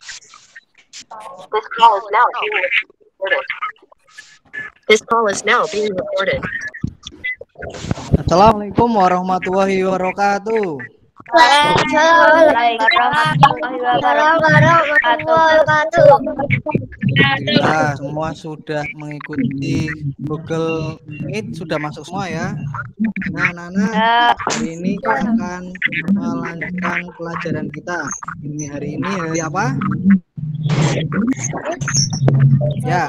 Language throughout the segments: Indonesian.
This call is now being recorded. This call is now being recorded. Assalamualaikum warahmatullahi wabarakatuh. Waalaikumsalam warahmatullahi wabarakatuh. Alhamdulillah semua sudah mengikuti Google Meet, sudah masuk semua ya. Nah, anak-anak, hari ini kita akan melanjutkan pelajaran kita. Hari ini hari apa? Ya,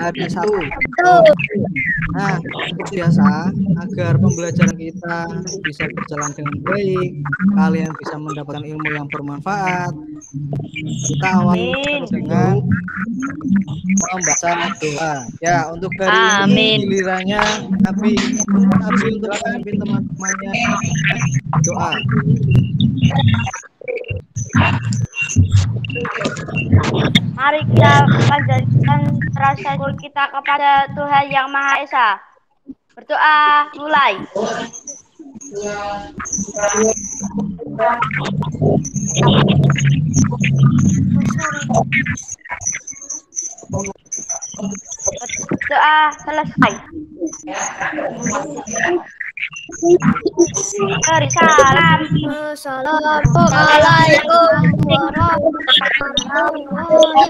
hari Sabtu. Nah, seperti biasa, agar pembelajaran kita bisa berjalan dengan baik, kalian bisa mendapatkan ilmu yang bermanfaat, kita awali dengan membaca doa. Ya, untuk hari ini gilirannya Nabi untuk memimpin teman-temannya doa. Mari kita panjatkan rasa syukur kita kepada Tuhan Yang Maha Esa. Berdoa, mulai. Berdoa selesai. Beri salam. Assalamualaikum warahmatullahi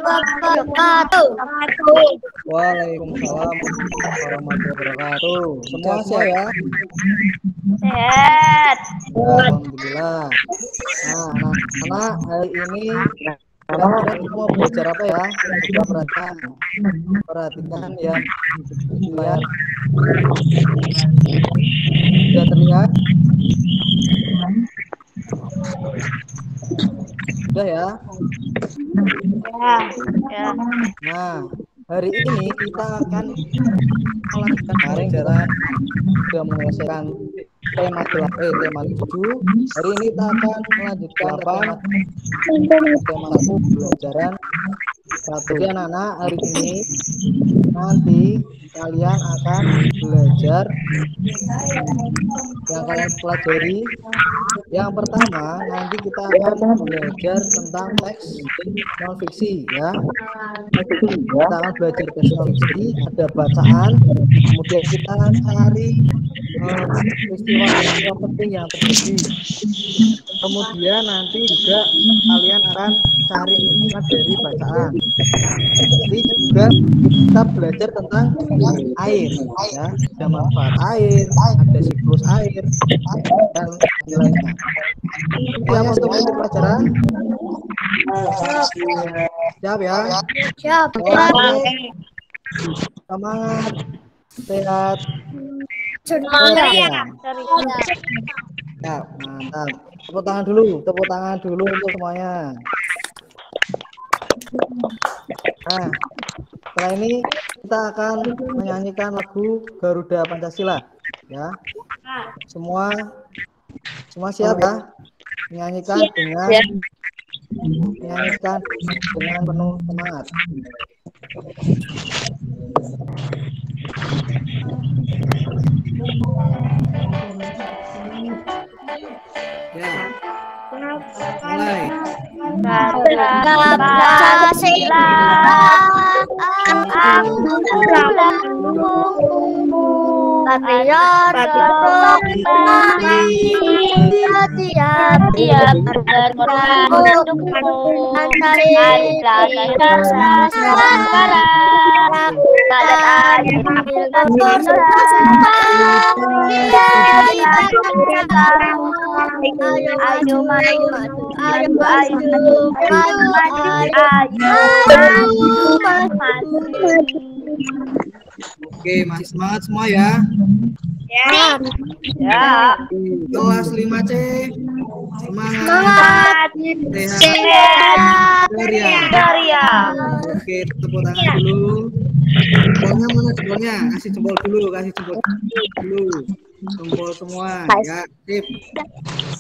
wabarakatuh. Waalaikumsalam warahmatullahi wabarakatuh. Semua sehat ya? Sehat. Alhamdulillah. Nah, anak-anak, hari ini kita mau belajar apa ya? Coba perhatikan ya. Lihat. Sudah terlihat? Sudah ya? Ya. Nah, hari ini kita akan melanjutkan pelajaran sudah menyelesaikan tema 7. Hari ini kita akan melanjutkan tema 1 pelajaran 1. Jadi anak-anak, hari ini nanti kalian akan belajar yang kalian pelajari. Yang pertama, nanti kita akan belajar tentang teks non fiksi ya. Kita akan belajar teks non fiksi, ada bacaan, kemudian kita cari peristiwa penting yang terjadi. Kemudian nanti juga kalian akan cari hikmah dari bacaan. Jadi juga kita belajar tentang air ya, ada manfaat air, ada siklus air dan lainnya. Siap untuk pelajaran? Siap ya? Siap. Semangat, sehat, Semangat. ya. Ya, mantap. Tepuk tangan dulu untuk semuanya. Nah, setelah ini kita akan menyanyikan lagu Garuda Pancasila ya. Semua siap ya? Menyanyikan dengan penuh semangat. Ya. Mulai. Pancasila, tiap berkorban untukmu. Ayo maju. Oke, masih semangat semua ya. Ya. Kelas 5C. Semangat. Sehat. Ceria. Oke, tepuk tangan dulu. Jempolnya mana jempolnya? Kasih jempol dulu. Jempol semua. Ya, sip.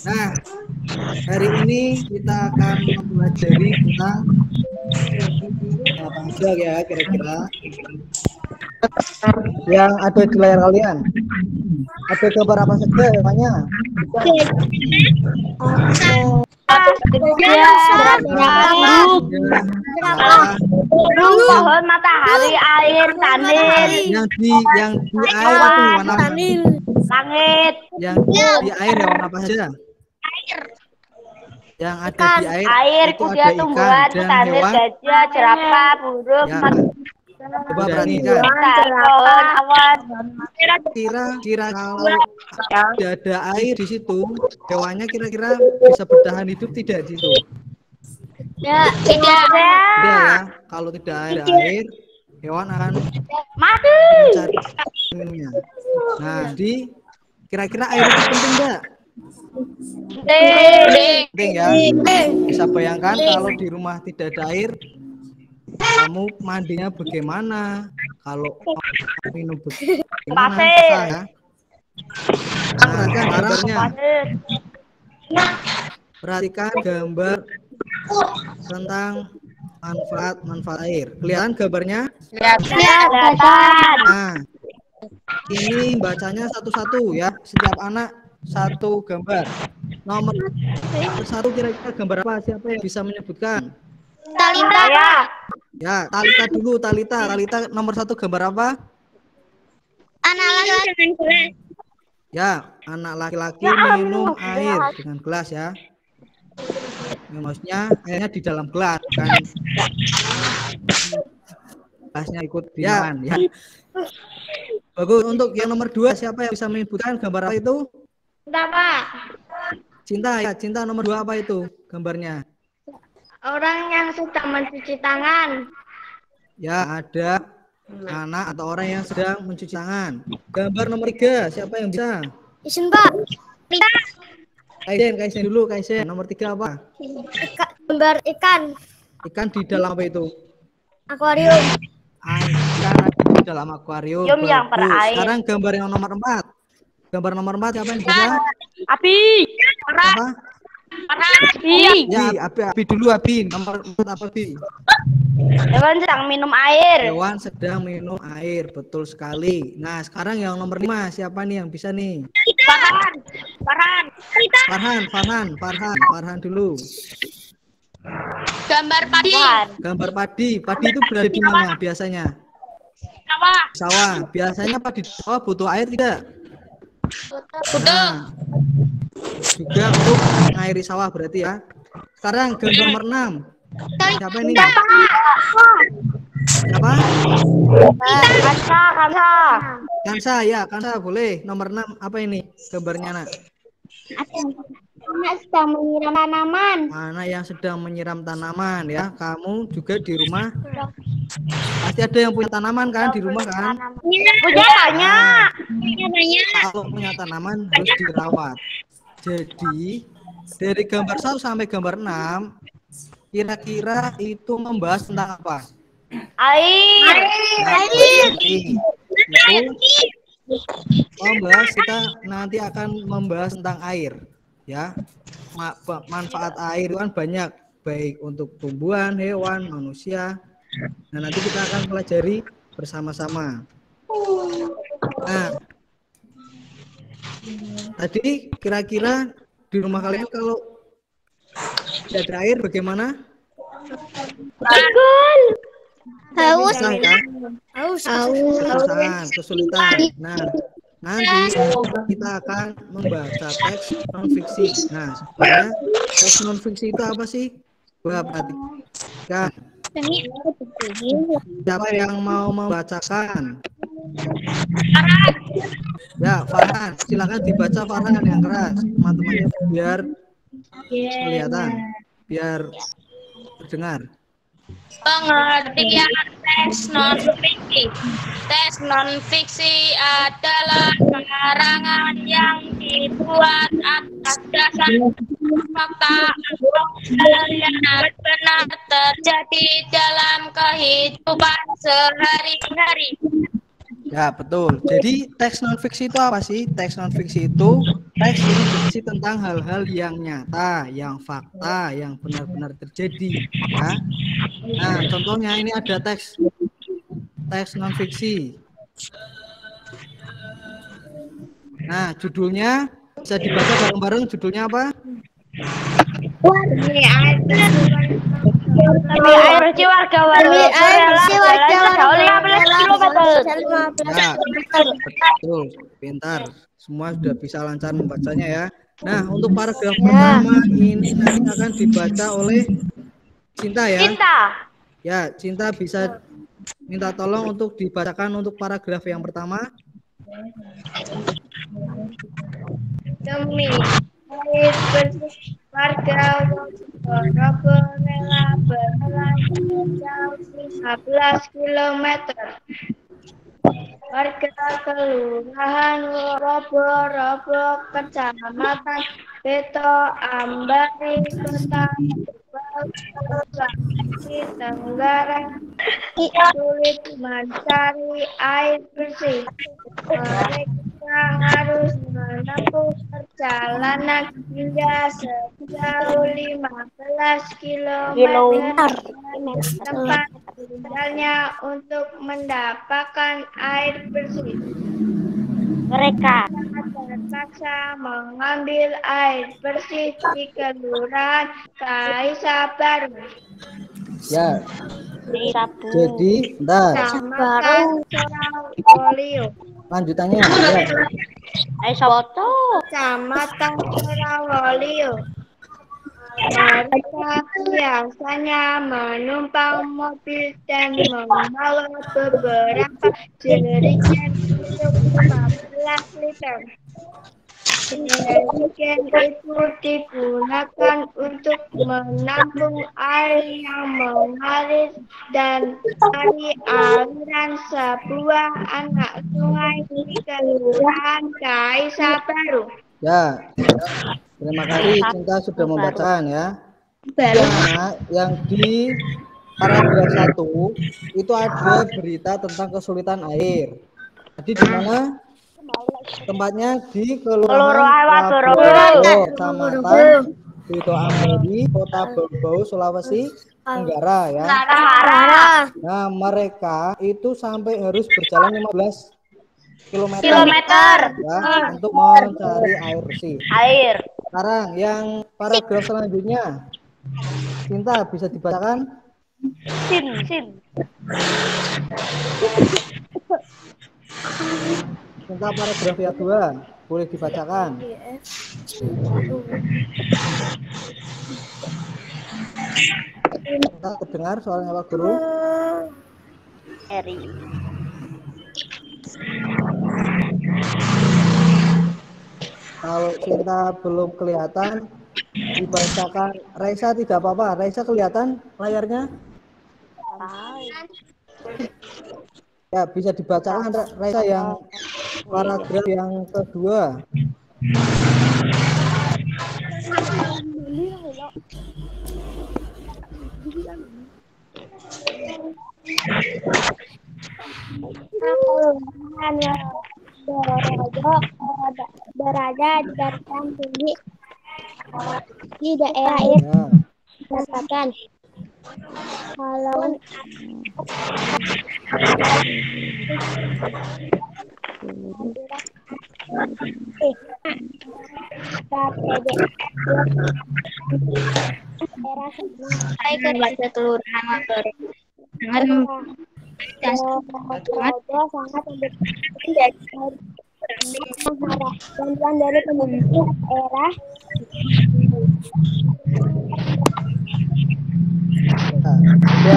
Nah, hari ini kita akan mempelajari tentang apa aja ya kira-kira yang ada di layar kalian. Ada gambar apa saja namanya? Burung, pohon, matahari, air, tanil. Yang di air itu warna apa? Langit. Yang di air ya warna apa saja? Yang ada di Air, itu kuda, ada ikan tumbuhan, dan tanil, hewan. gajah, jerapah, burung, Ya. Coba perhatikan. pohon, awan. Kira kalau tidak ada air di situ, hewannya kira-kira bisa bertahan hidup tidak di situ? Tidak. Tidak ya. Kalau tidak ada air, hewan akan Mati. mencari minumnya. Nah, kira-kira air itu penting nggak? Penting ya. Bisa bayangkan kalau di rumah tidak ada air, kamu mandinya bagaimana? Kalau minum bagaimana? Susah ya. Nah, perhatikan gambarnya. Perhatikan gambar tentang manfaat air. Kelihatan gambarnya? Kelihatan. Nah, ini bacanya satu-satu ya. Setiap anak satu gambar. Nomor satu kira-kira gambar apa? Siapa yang bisa menyebutkan? Saya. Ya, Talita dulu. Talita nomor satu gambar apa? Anak laki-laki. Ya, anak laki-laki minum air dengan gelas ya. Maksudnya airnya di dalam gelas kan. Gelasnya ikut diman ya. Bagus. Untuk yang nomor 2 siapa yang bisa menyebutkan gambar apa itu? Cinta ya. Cinta nomor 2 apa itu gambarnya? Orang yang sedang mencuci tangan. Ya, ada anak atau orang yang sedang mencuci tangan. Gambar nomor 3 siapa yang bisa? Isin, Pak. Kaisen dulu, Kaisen. Nomor 3 apa? Gambar ikan. Ikan di dalam apa itu? Akuarium. Ikan di dalam akuarium. Yang per air. Sekarang gambar yang nomor 4. Gambar nomor 4 siapa yang bisa? Api. Apa? Api. Ya, api dulu, api. Nomor 4 apa, Bi? Hewan sedang minum air. Hewan sedang minum air, betul sekali. Nah, sekarang yang nomor 5 siapa nih yang bisa nih? Farhan dulu. Gambar padi. Gambar padi. Padi itu berada di mana biasanya? Sawah. Biasanya padi di sawah butuh air tidak? Nah, juga untuk mengairi sawah berarti ya. Sekarang gambar nomor 6. Siapa ini? Siapa? Kansa boleh. Nomor 6 apa ini gambarnya, Nak? Anak sedang menyiram tanaman. Anak yang sedang menyiram tanaman ya. Kamu juga di rumah pasti ada yang punya tanaman kan di rumah kan? Punya banyak. Kalau punya tanaman harus dirawat. Jadi dari gambar 1 sampai gambar 6 kira-kira itu membahas tentang apa? Air. Itu membahas, kita nanti akan membahas tentang air ya. Manfaat air kan banyak, baik untuk tumbuhan, hewan, manusia. Nah, nanti kita akan pelajari bersama-sama. Nah, tadi kira-kira di rumah kalian kalau tidak ada air bagaimana? Haus. Susah kan? Haus. Kesulitan. Nah, nanti kita akan membaca teks non fiksi. Nah, sebenarnya teks non fiksi itu apa sih? Coba perhatikan. Siapa yang mau membacakan? Ya, Farhan, silakan dibaca Farhan yang keras. Teman-temannya biar kelihatan, biar terdengar. Pengertian teks non-fiksi. Teks non-fiksi adalah karangan yang dibuat atas dasar fakta yang benar terjadi dalam kehidupan sehari-hari. Ya, betul. Jadi teks non fiksi itu apa sih? Teks non fiksi itu teks yang berisi tentang hal-hal yang nyata, yang fakta, yang benar-benar terjadi. Ya. Nah, contohnya ini ada teks non fiksi. Nah, judulnya bisa dibaca bareng-bareng. Judulnya apa? Demi air bersih warga Walopo rela berjalan sejauh 15 km. Ya, betul, pintar. Semua sudah bisa lancar membacanya ya. Nah, untuk paragraf pertama ini nanti akan dibaca oleh Cinta ya. Cinta. Ya, Cinta bisa minta tolong untuk dibacakan untuk paragraf yang pertama. Demi air bersih warga Walopo rela berjalan sejauh 15 km. Warga Kelurahan Robo, Kecamatan Beto Ambari, Kota Sulawesi Tenggara sulit mencari air bersih. Mereka harus menempuh perjalanan hingga sejauh 15 km tempat tinggalnya untuk mendapatkan air bersih. Mereka terpaksa mengambil air bersih di Kelurahan Kaisa Baru, Ya, di Sabu. jadi bentar. Kecamatan Sorawolio, Lanjutannya ya. Ayo foto. Kecamatan Sorawolio. Mereka biasanya menumpang mobil dan membawa beberapa jerigen untuk 15 liter. Jerigen itu digunakan untuk menampung air yang mengalir dan dari aliran sebuah anak sungai di Kelurahan Kaisa Baru. Ya, terima kasih Cinta sudah membacakan ya. Nah, yang di paragraf 1 itu ada berita tentang kesulitan air. Jadi di mana tempatnya? Di Kelurahan Waboro, Kecamatan Beto Ambari, Kota Bau, Sulawesi Tenggara ya. Nah, mereka itu sampai harus berjalan 15 kilometer ya, untuk mencari air bersih. Sekarang yang paragraf selanjutnya, Cinta bisa dibacakan? Sin. Cinta paragraf yang 2 boleh dibacakan. Cinta terdengar soalnya Pak Guru? Eri. Kalau Cinta belum kelihatan, dibacakan. Raisa tidak apa-apa. Raisa kelihatan layarnya? Ya, bisa dibacakan Raisa yang paragraf yang kedua. Berada di dataran tinggi di daerah ini dikatakan kalau Baca Kelurahan Waboro dengan sangat bantuan dari pemerintah daerah. Nah,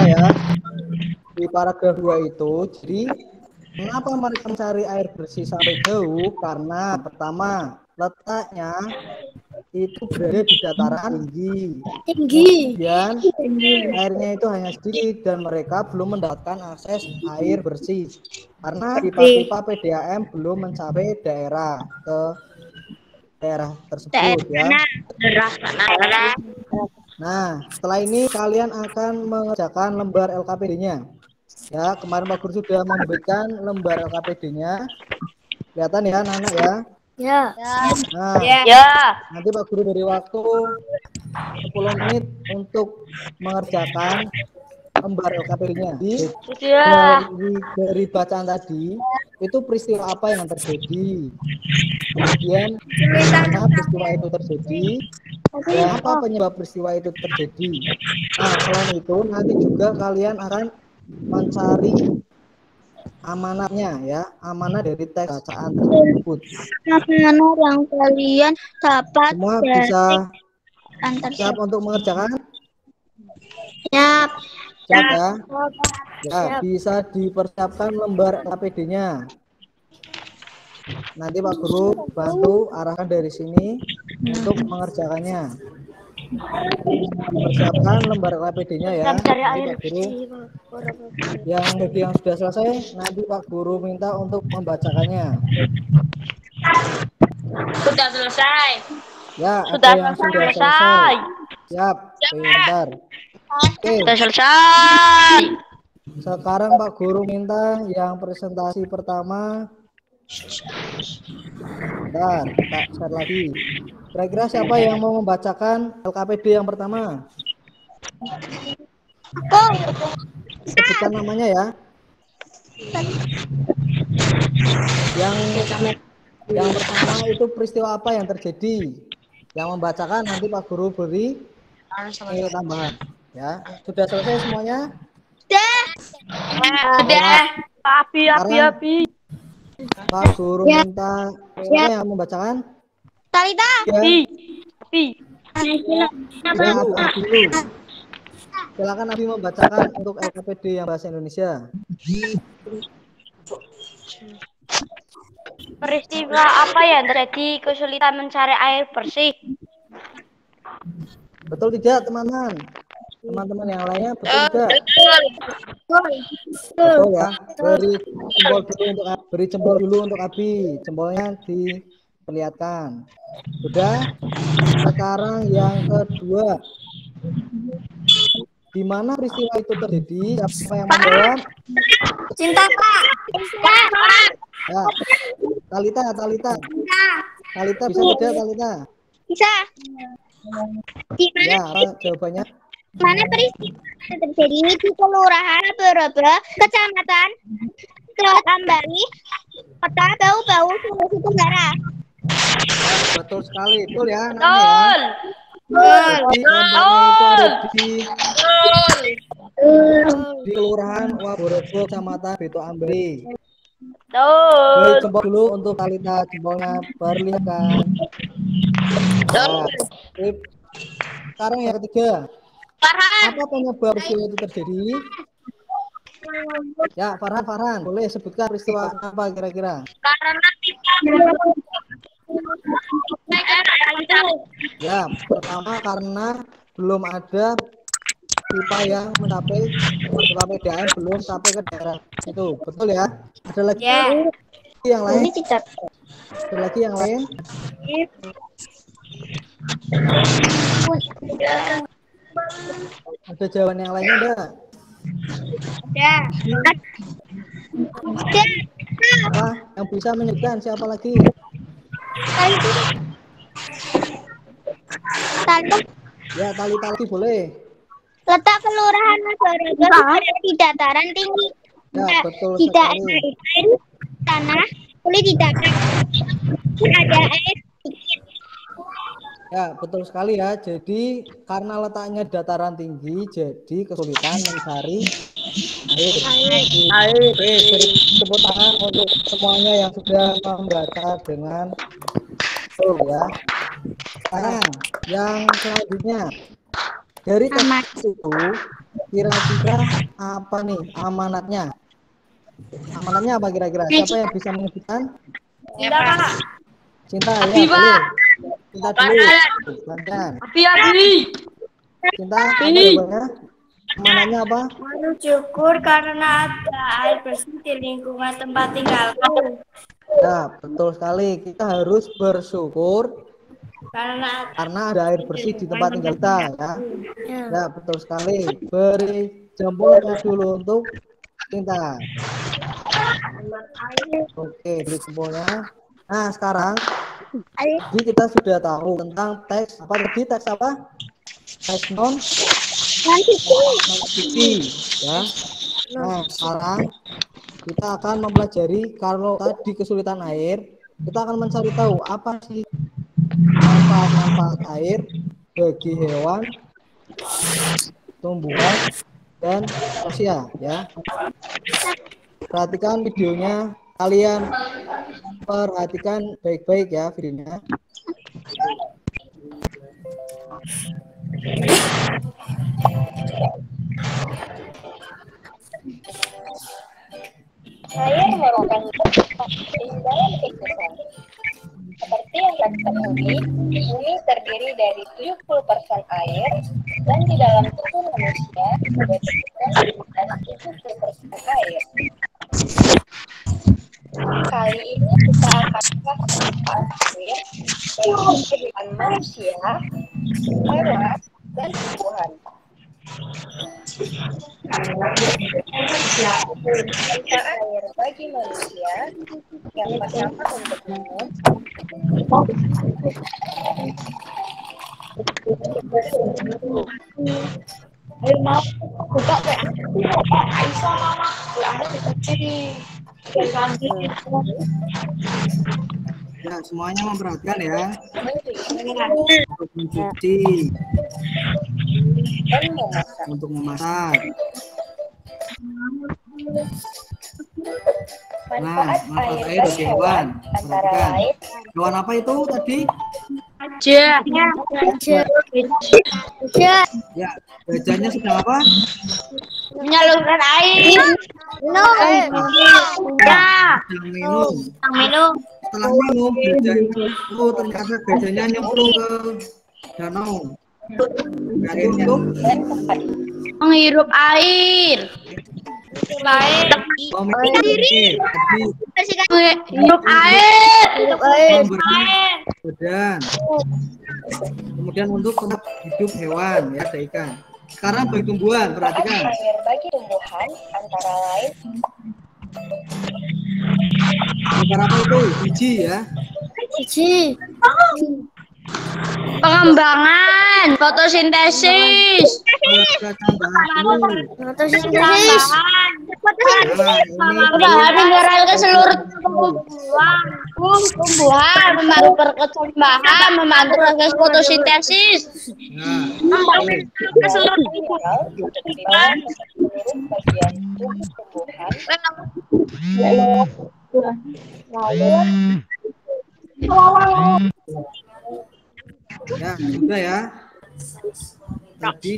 ya, di paragraf 2 itu, jadi kenapa mereka mencari air bersih sampai jauh? Karena pertama, letaknya itu berada di dataran tinggi. Kemudian airnya itu hanya sedikit dan mereka belum mendapatkan akses air bersih karena pipa-pipa PDAM belum mencapai daerah tersebut ya. Nah, setelah ini kalian akan mengerjakan lembar LKPD-nya. Ya, kemarin Pak Guru sudah memberikan lembar LKPD-nya. Kelihatan ya anak-anak ya? Ya. Nah, Ya. nanti Pak Guru beri waktu 10 menit untuk mengerjakan lembar LKPD-nya. Dari bacaan tadi, itu peristiwa apa yang terjadi? Kemudian, karena peristiwa itu terjadi, Apa penyebab peristiwa itu terjadi? Nah, selain itu nanti juga kalian akan mencari amanatnya ya, amanat dari teks bacaan tersebut. Amanat yang kalian dapat Semua dari bisa antar siap untuk mengerjakan? siap. Siap ya? Ya, bisa dipersiapkan lembar LKPD-nya. Nanti Pak Guru bantu arahkan dari sini untuk mengerjakannya. Persiapkan lembar LKPD-nya ya. Nanti Pak Guru yang sudah selesai, nanti Pak Guru minta untuk membacakannya. Sudah selesai. Ya, ada yang sudah selesai. Siap, pintar. Oke, Sudah selesai. sekarang Pak Guru minta yang presentasi pertama. Bentar, tak share lagi. Kira-kira siapa yang mau membacakan LKPD yang pertama? Sebutkan namanya ya. Yang pertama itu peristiwa apa yang terjadi? Yang membacakan nanti Pak Guru beri nilai tambahan. Ya, sudah selesai semuanya? Sudah. Api. Pak Guru minta siapa yang membacakan? Talita. Api. Ya, Abi dulu. Silakan Abi membacakan untuk LKPD yang bahasa Indonesia. Peristiwa apa yang terjadi kesulitan mencari air bersih? Betul tidak, teman-teman? Teman-teman yang lainnya betul tidak? Betul ya. Beri jempol dulu untuk Abi. Jempolnya diperlihatkan. Sudah. Sekarang yang kedua. Di mana peristiwa itu terjadi? Siapa yang menjawab? Cinta, Pak. Ya. Talita bisa tidak, Talita? Bisa. Di mana, Ya, apa jawabannya? mana peristiwa yang terjadi di Kelurahan Borobo, Kecamatan Ambari, Kota Bau-Bau, Sulawesi Tenggara. Betul sekali, betul ya namanya ya. Jadi ombaknya itu ada di Kelurahan Waborobo, Kecamatan Beto Ambari. Beri jempol dulu untuk Talita, jempolnya perlihatkan. Nah, sekarang yang ketiga. Apa penyebab peristiwa itu terjadi? Ya, Farhan, boleh sebutkan peristiwa apa kira-kira? Ya, pertama karena belum ada pipa yang mencapai PDAM belum sampai ke daerah itu, betul ya? Ada lagi yang lain? Ada lagi yang lain? Ada jawaban yang lainnya enggak? Apa yang bisa menyebutkan siapa lagi? Ya, Talita lagi boleh. Letak Kelurahan Borobo berada di dataran tinggi. Ya, betul Tidak sekali. ada air tanah, boleh didataran. Ada air sedikit. Ya, betul sekali ya. Jadi karena letaknya dataran tinggi, jadi kesulitan mencari air. Oke, beri tepuk tangan untuk semuanya yang sudah membaca dengan betul ya. Sekarang yang selanjutnya dari teks itu kira-kira apa nih amanatnya? Amanatnya apa kira-kira? Siapa yang bisa menyebutkan? Cinta ya, boleh. Cinta dulu. Silahkan. Cinta, apa jawabannya? Amanatnya apa? Bersyukur karena ada air bersih di lingkungan tempat tinggalku. Ya, betul sekali. Kita harus bersyukur Karena ada air bersih di tempat tinggal kita ya. Ya, betul sekali. Beri jempolnya dulu untuk Cinta. Oke, beri jempolnya. Nah, sekarang jadi kita sudah tahu tentang teks apa tadi, teks apa? Teks non fiksi ya. Nah, sekarang kita akan mempelajari kalau tadi kesulitan air, kita akan mencari tahu apa sih manfaat-manfaat air bagi hewan, tumbuhan, dan manusia ya. Perhatikan videonya, kalian perhatikan baik-baik ya videonya. Air merupakan keseimbangan kehidupan. Seperti yang kita ketahui, bumi terdiri dari 70% air, dan di dalam tubuh manusia terdiri dari 70% air. Kali ini kita akan bahas tentang air, yaitu kehidupan manusia, hewan, dan tumbuhan. Tentang air bagi manusia, yang pertama untuk minum. Ya, semuanya memperhatikan ya. Untuk mencuci, Dan memasak. untuk memasak. Nah, manfaat air bagi hewan. Antara Perhatikan. lain, Hewan apa itu tadi? Ya, gajahnya sedang apa? Menyalurkan air. Sedang minum. Setelah minum, ternyata gajahnya nyemplung ke danau. Dari untuk Menghirup air. memiliki air. Tadi Menghirup air. membersihkan badan. Kemudian untuk tempat hidup hewan ya, ada ikan. Sekarang bagi tumbuhan, perhatikan. air bagi tumbuhan antara lain Beberapa itu biji ya. Pengembangan. Fotosintesis. Perhatikan dulu. Bahan mineral ke seluruh tumbuhan, membantu perkembangan, membantu proses fotosintesis. Nah, Ke seluruh mineral di dalam seluruh bagian tubuh tumbuhan. ya sudah ya. Tadi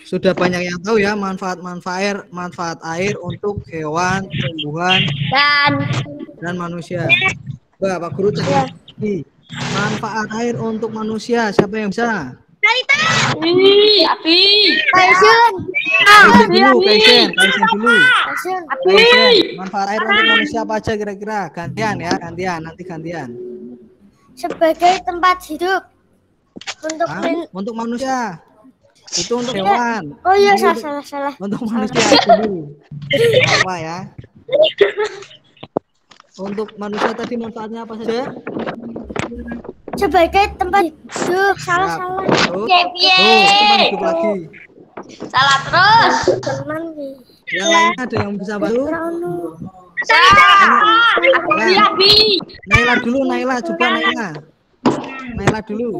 sudah banyak yang tahu ya manfaat air untuk hewan, tumbuhan, dan manusia. Pak Guru cek lagi. Manfaat air untuk manusia, siapa yang bisa? Api. Kaisen dulu. Kaisen. Manfaat air untuk manusia apa aja kira-kira? Gantian ya, nanti gantian. Sebagai tempat hidup Untuk manusia. Itu untuk hewan. Oh iya, salah. Untuk manusia dulu. Apa ya? Untuk manusia tadi manfaatnya apa saja? Sebagai tempat hidup. Salah. Tuh, tempat hidup lagi. Salah terus. Teman Yang lainnya ada yang bisa bantu? Naila dulu, coba Naila. Naila dulu.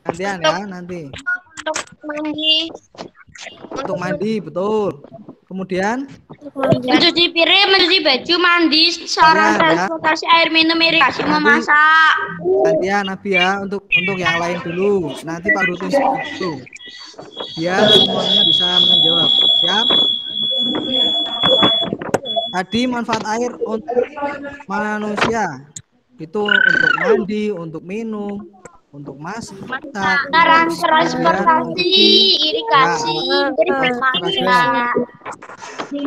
Gantian ya nanti. Untuk mandi, betul. Kemudian Mencuci piring, mencuci baju, mandi, sarana transportasi, air minum, irigasi, memasak. gantian Nabi ya, untuk yang lain dulu. Nanti Pak Guru tulis itu. Biar semuanya bisa menjawab. Siap? Tadi manfaat air untuk manusia itu untuk mandi, untuk minum, untuk masak, Sarana transportasi, irigasi, memasak.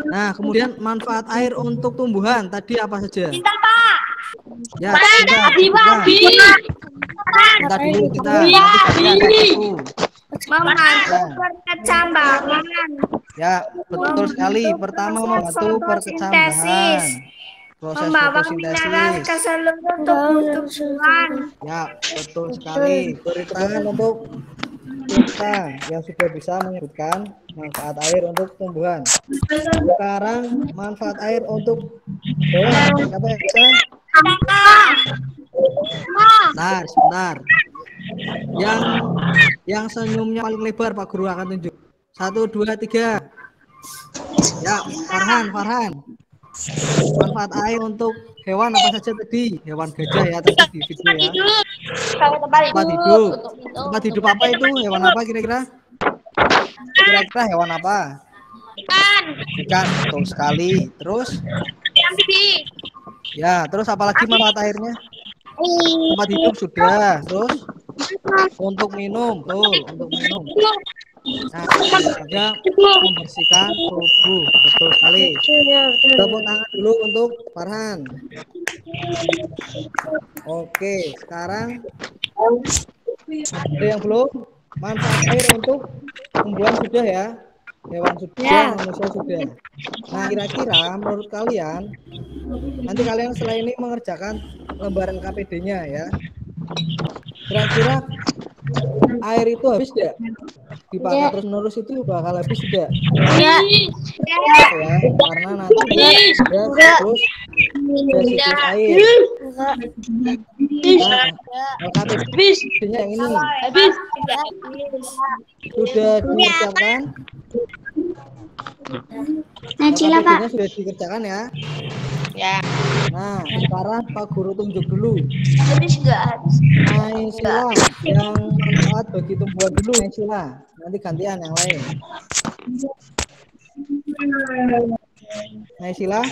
Nah, kemudian manfaat air untuk tumbuhan tadi apa saja? Ya, kita dulu kita Membantu perkecambangan. ya, betul sekali. Pertama membantu perkecambangan, proses fotosintesis. ke seluruh tubuh tumbuhan. Ya, betul sekali. Beri tangan untuk kita yang sudah bisa menyebutkan manfaat air untuk tumbuhan. Sekarang manfaat air untuk hewan. Siapa yang bisa? Sebentar. Yang senyumnya paling lebar Pak Guru akan tunjuk. 1, 2, 3. Ya, Farhan. Manfaat air untuk hewan apa saja tadi? Hewan gajah ya tadi di video ya. Tempat hidup. Tempat hidup apa itu? Hewan apa kira-kira? Kira-kira hewan apa? Ikan, betul sekali. Terus? Ya, terus apa lagi manfaat airnya? Tempat hidup sudah. Terus? Untuk minum, betul. Untuk minum. Nah, juga membersihkan tubuh, betul sekali. Tepuk tangan dulu untuk Farhan. Oke, sekarang ada yang belum? Manfaat air untuk tumbuhan sudah ya, hewan sudah, manusia sudah. Nah, kira-kira menurut kalian, nanti kalian setelah ini mengerjakan lembaran KPD-nya ya. Kira-kira air itu habis tidak? Dipakai terus-menerus itu bakal habis tidak? Ya, karena nanti ya terus siklus air. Nah, KPD-nya yang ini sudah dikerjakan. KPD-nya sudah dikerjakan ya. Ya. Nah, sekarang Pak Guru tunjuk dulu. Naysila yang manfaat bagi tumbuhan dulu, Naysila. Nanti gantian yang lain. Naysila,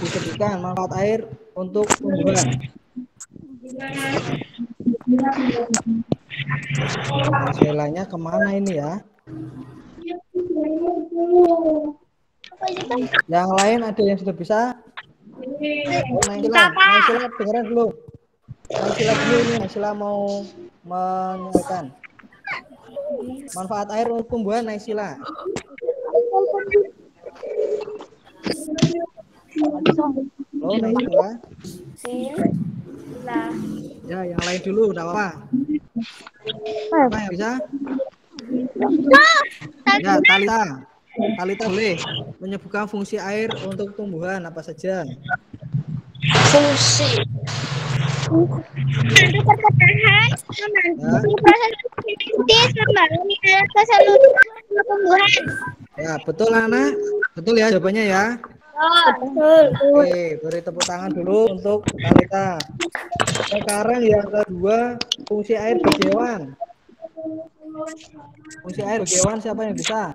disebutkan manfaat air untuk tumbuhan. Naysilanya kemana ini ya? Yang lain ada yang sudah bisa? Naysila dengeran dulu. Naysila mau menyampaikan manfaat air untuk tumbuhan. Naysila. Halo Naysila. Ya, yang lain dulu, enggak apa-apa. Apa yang bisa? Ya, Talita boleh menyebutkan fungsi air untuk tumbuhan apa saja? Fungsi untuk pertahanan, membantu proses fotosintesis, membangun keseluruhan tumbuhan. Ya, betul Ana. Betul ya jawabannya ya. Betul. Oke, beri tepuk tangan dulu untuk Talita. Sekarang yang kedua, fungsi air bagi hewan. Fungsi air bagi hewan siapa yang bisa?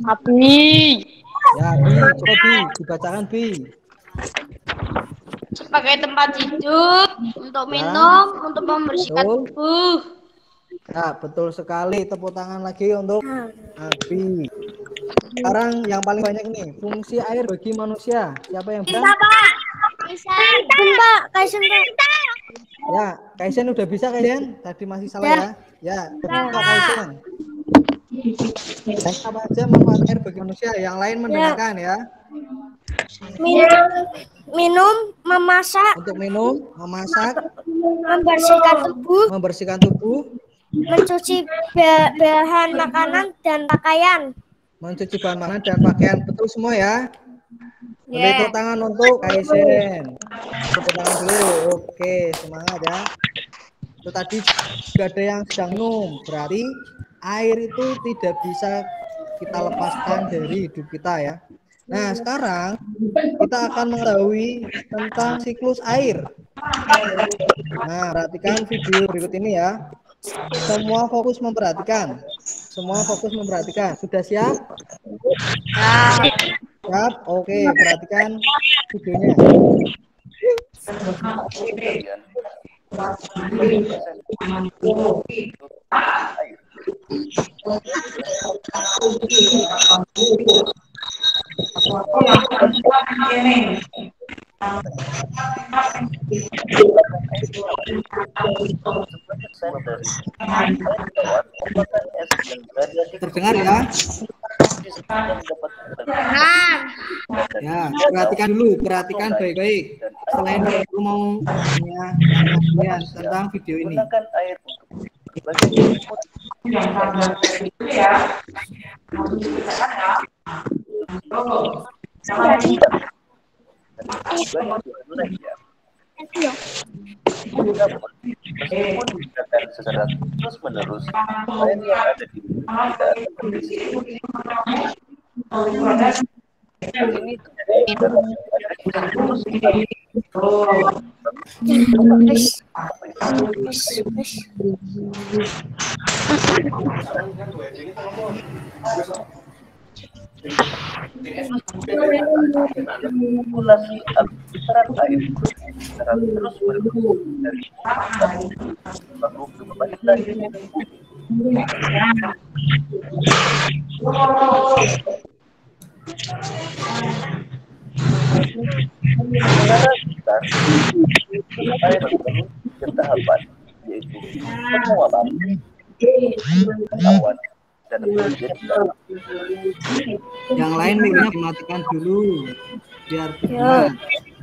Api. Ya, Bi, coba Bi, dibacakan Bi. Sebagai tempat hidup, untuk minum, untuk membersihkan tubuh. Ya, betul sekali. Tepuk tangan lagi untuk Abi. Sekarang yang paling banyak nih, fungsi air bagi manusia. Siapa yang bisa? Kaisen. Ya, Kaisen udah bisa Kaisen. Tadi masih salah ya. Ya, betul Kaisen. Apa aja manfaat air bagi manusia? Yang lain mendengarkan ya. Minum, memasak. Untuk minum, memasak, membersihkan tubuh, mencuci bahan makanan dan pakaian. Mencuci bahan makanan dan pakaian, betul semua ya. Beri tepuk tangan untuk Kaisen. Tepuk tangan dulu. Oke, semangat ya. Itu tadi juga ada yang sedang minum, berarti air itu tidak bisa kita lepaskan dari hidup kita ya. Nah, sekarang kita akan mengetahui tentang siklus air. Nah, perhatikan video berikut ini ya. Semua fokus memperhatikan. Sudah siap? Siap? Oke, perhatikan videonya. Terdengar ya? Ya, perhatikan baik-baik. Selain itu mau tanya tentang video ini. Namun, meskipun digunakan secara terus-menerus, air yang ada di mulut kita akan berisi. Hal ini terjadi karena ada siklus air. Sirkulasi aliran air secara terus-menerus dari baru kembali lagi. Secara besar, air melalui tiga tahapan, yaitu penguapan, awan, dan menjadi laut. Yang lain mic-nya dimatikan dulu biar aman.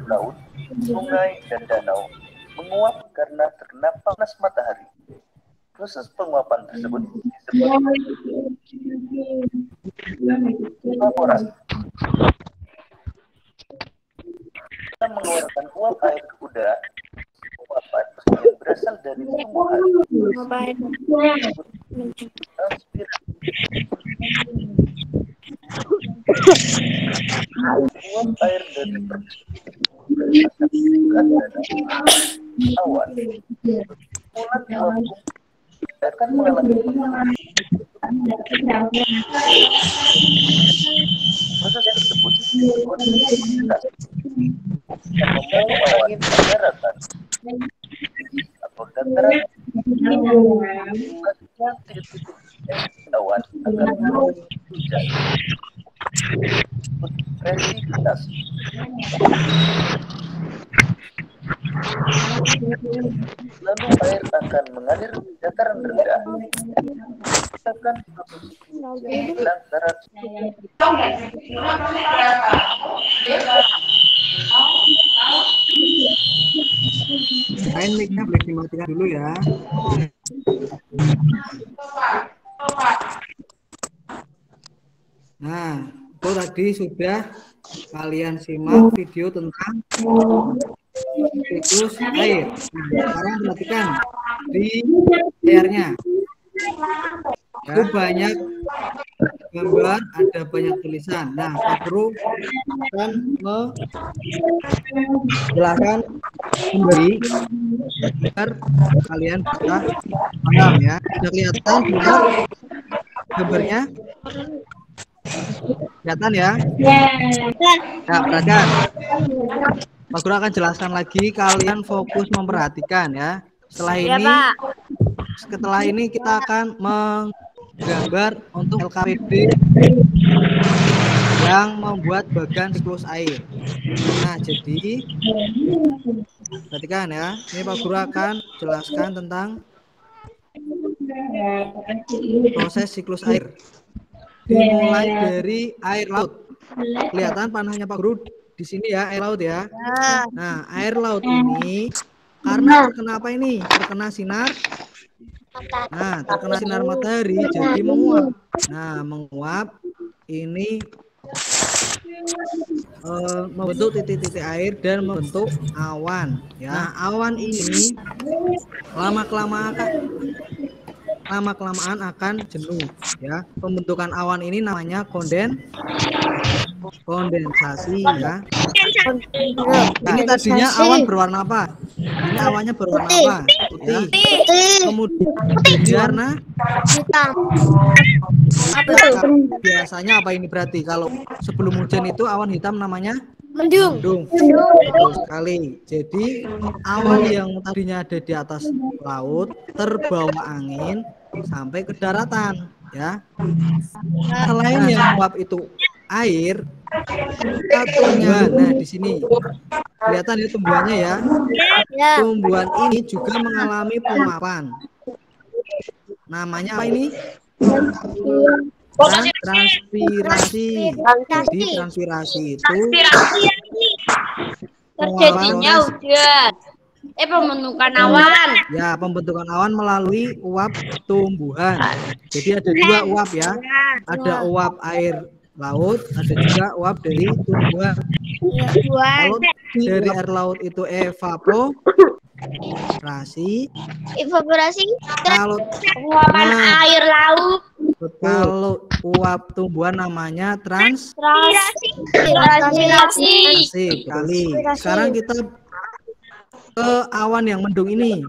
Laut, sungai, dan danau menguap karena terkena panas matahari. Proses penguapan tersebut disebut evaporasi. Kita mengeluarkan uap air ke udara. Uapan yang berasal dari tumbuhan transpirasi. Uap air dari awan. Pulang uap akan mengalami proses tersebut disebut kondensasi yang membawa awan ke daratan atau dataran titik-titik awan akan hujan. Presipitasi. Lalu air akan mengalir ke dataran rendah. Akan lantaran Lain mic-nya boleh dimatikan dulu ya. Nah, itu tadi sudah kalian simak video tentang siklus air. Nah, sekarang perhatikan di layarnya. Itu banyak gambar, ada banyak tulisan. Nah, Pak Guru akan menjelaskan kembali agar kalian bisa paham ya. Sudah kelihatan sudah gambarnya? Kelihatan ya? Ya, perhatikan. Pak Guru akan jelaskan lagi, kalian fokus memperhatikan ya. Setelah ini kita akan menggambar untuk LKPD yang membuat bagan siklus air. Nah, jadi perhatikan ya. Ini Pak Guru akan jelaskan tentang proses siklus air. Dimulai dari air laut. Kelihatan panahnya Pak Guru di sini ya, air laut ya. Nah, air laut ini karena terkena apa ini? Terkena sinar. Nah, terkena sinar matahari jadi menguap. Nah, menguap ini membentuk titik-titik air dan membentuk awan ya. Nah, awan ini lama-kelamaan akan jenuh ya. Pembentukan awan ini namanya kondensasi ya. Ini tadinya awan berwarna apa? Ini awannya berwarna apa? Putih. Kemudian Hitam. biasanya apa ini berarti kalau sebelum hujan itu awan hitam namanya Mendung. Betul sekali. Jadi awan yang tadinya ada di atas laut terbawa angin sampai ke daratan ya. Selain yang menguap itu air, tumbuhan. Nah, di sini kelihatan ya tumbuhannya ya. Tumbuhan ini juga mengalami penguapan. Namanya apa ini? Transpirasi. Jadi transpirasi itu terjadinya hujan. Pembentukan awan. Ya, pembentukan awan melalui uap tumbuhan. Jadi ada dua uap ya. Ada uap air laut, ada juga uap dari tumbuhan. Kalau dari air laut itu Evaporasi. Kalau Penguapan air laut. kalau uap tumbuhan namanya Transpirasi. sekali. Sekarang kita ke awan yang mendung ini.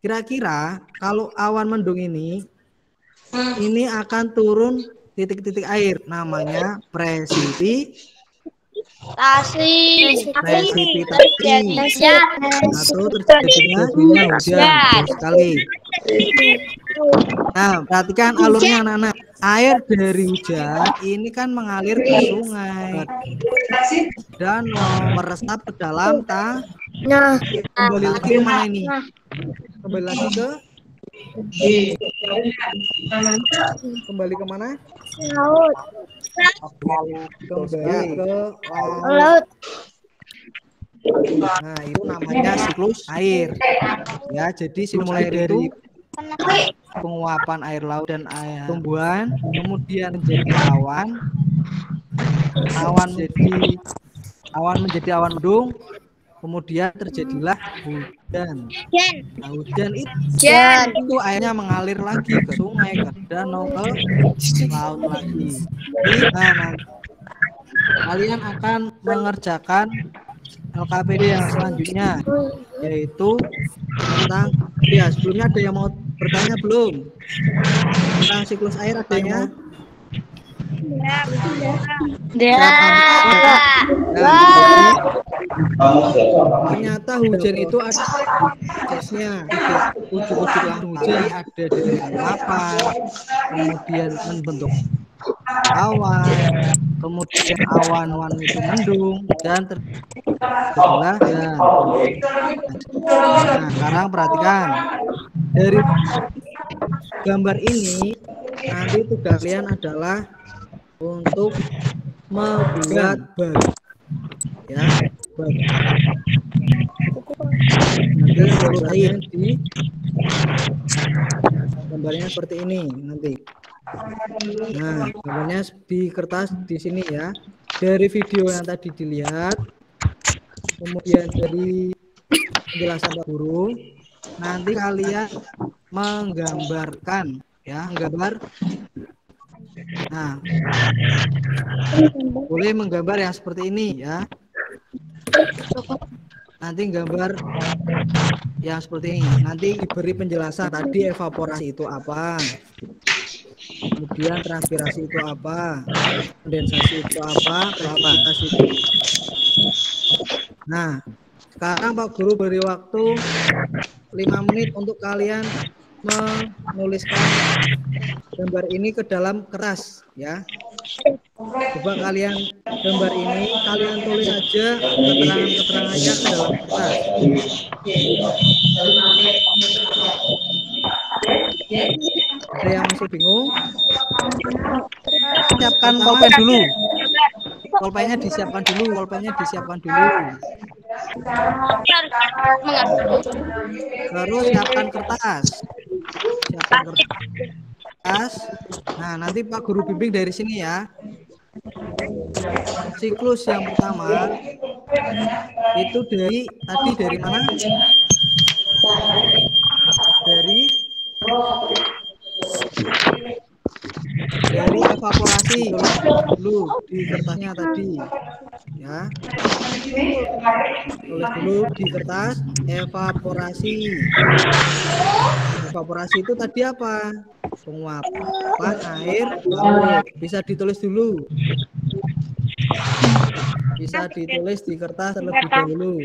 Kira-kira kalau awan mendung ini akan turun titik-titik air, namanya presipitasi. Atau terjadinya hujan. Betul sekali. Nah, perhatikan alurnya anak-anak. Air dari hujan ini kan mengalir ke sungai, danau, meresap ke dalam kembali lagi ke mana ini? Kembali lagi ke mana? Laut. Kembali ke Laut. Nah, itu namanya siklus air. Ya, jadi siklus air itu penguapan air laut dan air tumbuhan, kemudian menjadi awan menjadi awan mendung, kemudian terjadilah hujan. Nah, hujan itu airnya mengalir lagi ke sungai, ke danau, ke laut lagi. Nah, kalian akan mengerjakan LKPD yang selanjutnya, yaitu tentang sebelumnya ada yang mau bertanya belum tentang siklus air? Adanya? Ternyata hujan itu ada prosesnya, tidak ujuk-ujuk langsung hujan, ada dari penguapan, kemudian membentuk awan, kemudian awan itu mendung dan terjadilah hujan. Nah, sekarang perhatikan dari gambar ini, nanti tugas kalian adalah untuk membuat bag, ya, bag. Nanti tugasnya di gambarnya seperti ini nanti. Nah, gambarnya di kertas di sini ya. Dari video yang tadi dilihat, kemudian dari penjelasan Pak Guru, nanti kalian menggambarkan, ya, menggambar. Nah, boleh menggambar yang seperti ini ya. Nanti gambar yang seperti ini. Nanti diberi penjelasan tadi evaporasi itu apa, kemudian transpirasi itu apa, kondensasi itu apa, precipitasi itu. Nah, sekarang Pak Guru beri waktu 5 menit untuk kalian menuliskan gambar ini ke dalam kertas ya. Coba kalian gambar ini kalian tulis aja keterangannya ke dalam kertas. Ada yang masih bingung? Siapkan pulpen dulu. Pulpennya disiapkan dulu. Terus siapkan kertas. Nah, nanti Pak Guru bimbing dari sini ya. Siklus yang pertama itu dari mana? Dari evaporasi dulu di kertasnya tadi ya. Tulis dulu di kertas evaporasi. Evaporasi itu tadi apa? Penguapan air laut. Bisa ditulis dulu. Bisa ditulis di kertas terlebih dahulu.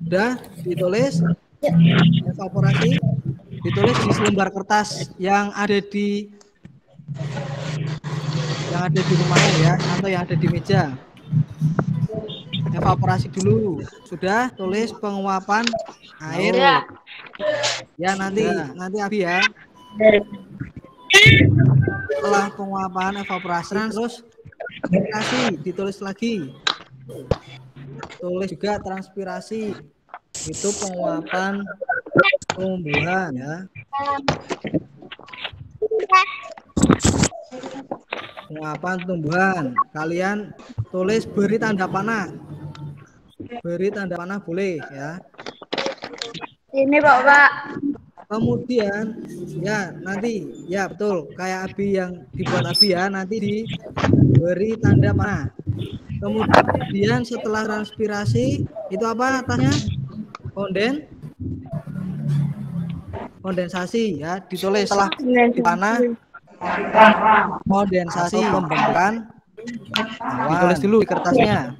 Udah ditulis evaporasi, ditulis di selembar kertas yang ada di rumahnya ya, atau yang ada di meja. Evaporasi dulu. Sudah, tulis penguapan air. Ya, nanti Abi ya. Setelah penguapan evaporasi terus transpirasi ditulis lagi. Tulis juga transpirasi. Itu penguapan tumbuhan ya. penguapan tumbuhan. Kalian tulis beri tanda panah. Beri tanda panah boleh ya. Ini Pak. Kemudian ya nanti ya betul kayak Abi yang dibuat Abi ya, nanti diberi tanda panah. Kemudian setelah transpirasi itu apa atasnya? Kondensasi ya, ditulis setelah di panah kondensasi pembentukan awan. Ditulis dulu di kertasnya.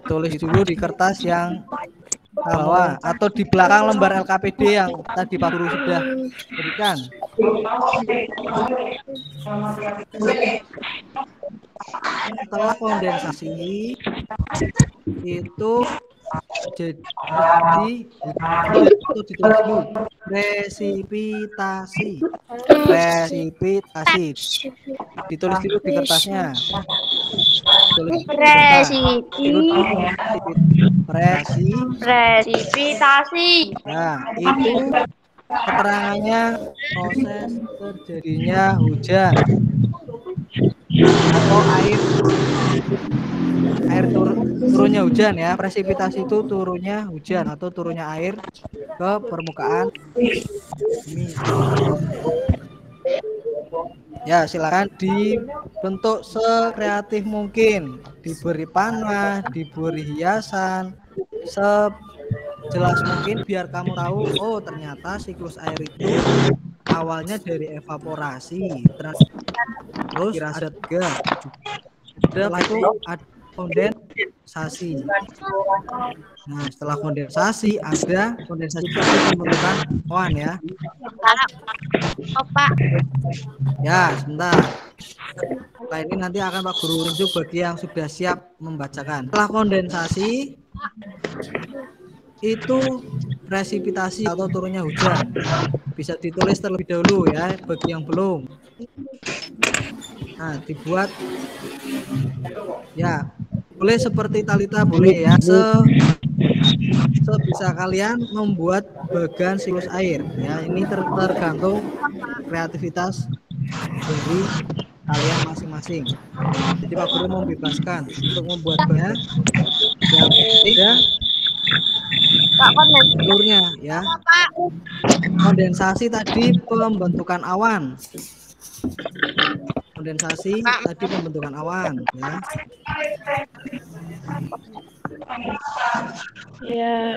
Tulis dulu di kertas yang bawah atau di belakang lembar LKPD yang tadi Pak Guru sudah berikan. Setelah kondensasi itu jadi ditulis dulu presipitasi. Ditulis dulu di kertasnya. Presipitasi. Nah, itu keterangannya proses terjadinya hujan atau air turunnya hujan ya. Presipitasi itu turunnya hujan atau turunnya air ke permukaan bumi. Ya, silakan dibentuk sekreatif mungkin, diberi panah, diberi hiasan, sejelas mungkin biar kamu tahu, oh ternyata siklus air itu awalnya dari evaporasi, terus ada gas, setelah itu ada kondensasi. Nah, setelah kondensasi ada kondensasi pembentukan awan ya. Ya, sebentar. Setelah ini nanti akan Pak Guru tunjuk bagi yang sudah siap membacakan. Setelah kondensasi itu presipitasi atau turunnya hujan. Bisa ditulis terlebih dahulu ya bagi yang belum. Nah, dibuat ya. Boleh seperti Talita boleh ya. Sebisa kalian membuat bagan siklus air ya. Ini tergantung kreativitas dari kalian masing-masing. Jadi Pak Guru membebaskan untuk membuat bahan yang beda alurnya ya. Kondensasi tadi pembentukan awan. Kondensasi tadi pembentukan awan ya.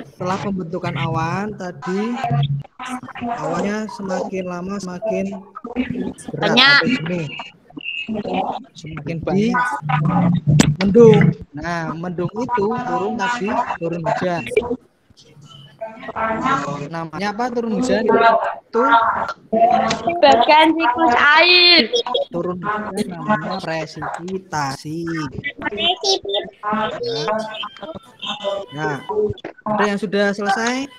Setelah pembentukan awan tadi awannya semakin lama semakin berat atau jenuh, semakin banyak mendung. Nah, mendung itu turun tadi turun hujan. Namanya apa turun hujan? Itu bagian siklus air. Turun hujan namanya presipitasi. Ya, ada yang sudah selesai?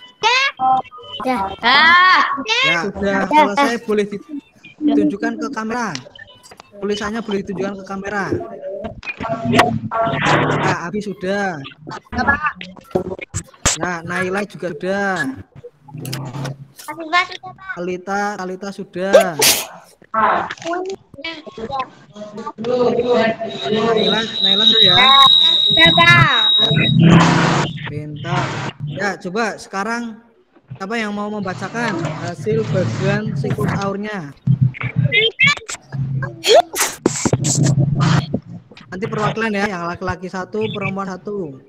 Ya, sudah selesai. Boleh ditunjukkan ke kamera. Tulisannya boleh ditunjukkan ke kamera. Nah, Abi sudah. Nah, Naila juga sudah. Talita sudah. Naila sudah. Pintar. Ya, coba sekarang siapa yang mau membacakan hasil bagian siklus aurnya? Nanti perwakilan ya, yang laki-laki 1, perempuan 1.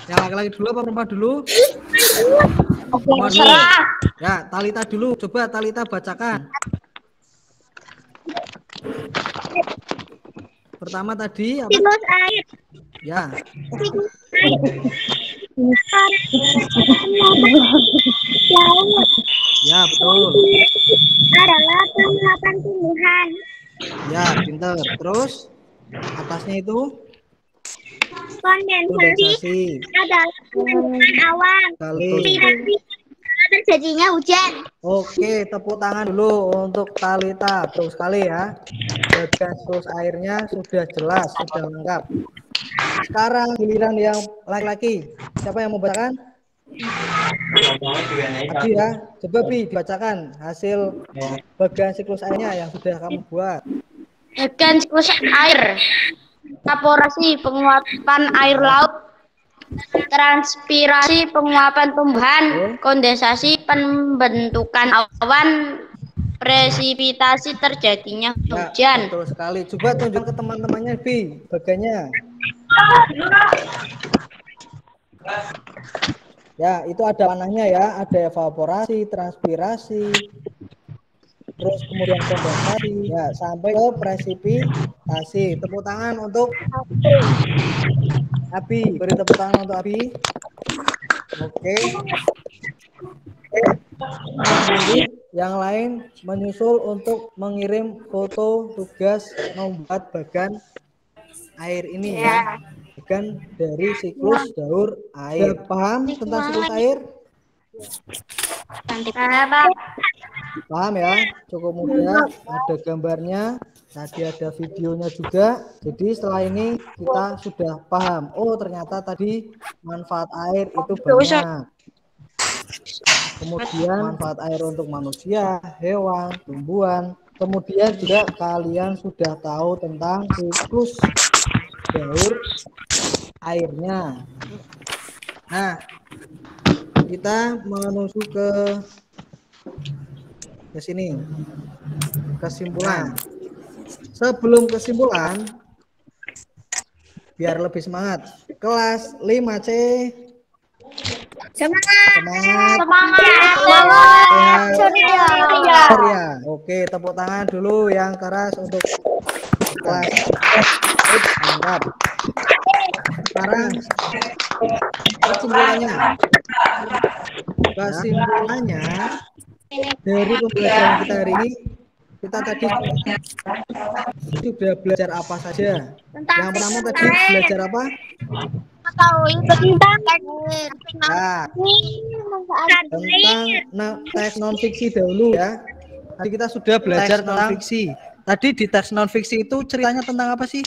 Yang laki-laki dulu apa perempuan dulu? Perempuan dulu. Ya, Talita dulu. Coba Talita bacakan. Pertama tadi apa? Siklus air. Ya. Ya, betul. Adalah penguapan tumbuhan. Ya, pintar. Terus atasnya itu Kondensasi adalah pembentukan awan. Terjadinya hujan. Oke, tepuk tangan dulu untuk Talita. Betul sekali ya. Bagian siklus airnya sudah jelas, sudah lengkap. Sekarang giliran yang laki-laki. Siapa yang mau bacakan? Abi ya, coba Bi dibacakan hasil bagian siklus airnya yang sudah kamu buat. Bagian siklus air, evaporasi penguapan air laut, transpirasi penguapan tumbuhan, kondensasi pembentukan awan, presipitasi terjadinya hujan. Betul sekali. Coba tunjuk ke teman-temannya Bi bagiannya. Ya, itu ada warnanya ya, ada evaporasi, transpirasi, terus kemudian kondensasi, ya sampai ke presipitasi. Tepuk tangan untuk Abi, beri tepuk tangan untuk Abi. Oke. Nanti yang lain menyusul untuk mengirim foto tugas membuat bagan air ini ya. Bagan dari siklus daur air. Paham tentang siklus air? Paham ya? Cukup mudah. Ada gambarnya. Tadi ada videonya juga. Jadi setelah ini kita sudah paham. Oh ternyata tadi manfaat air itu banyak. Kemudian manfaat air untuk manusia, hewan, tumbuhan. Kemudian juga kalian sudah tahu tentang siklus daur airnya. Nah, kita menuju ke sini. Kesimpulan. Sebelum kesimpulan, biar lebih semangat. Kelas 5C. Semangat. Ya. Oke, tepuk tangan dulu yang keras untuk kelas. Mantap. Sekarang kesimpulannya dari pembelajaran kita hari ini, kita tadi sudah belajar apa saja. Yang pertama tadi belajar apa? Tentang teks non fiksi dahulu ya. Tadi kita sudah belajar tentang fiksi. Tadi di teks non fiksi itu ceritanya tentang apa sih?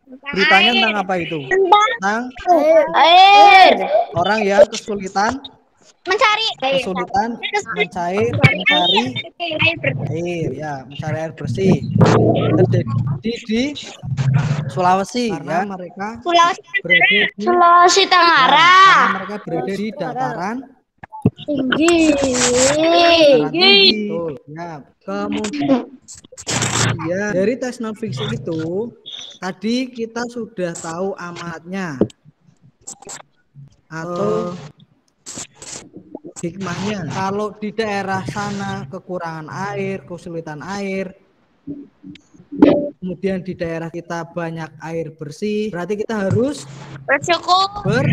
Beritanya tentang apa itu? Tentang Air. orang yang kesulitan mencari air ya, mencari air bersih. Terjadi di Sulawesi karena mereka berada di Sulawesi Tenggara. karena mereka berada di dataran tinggi. Betul. Ya, kemudian dari tes non fiksi itu tadi kita sudah tahu amanatnya atau hikmahnya. Kalau di daerah sana kekurangan air, kesulitan air, kemudian di daerah kita banyak air bersih, berarti kita harus bersyukur.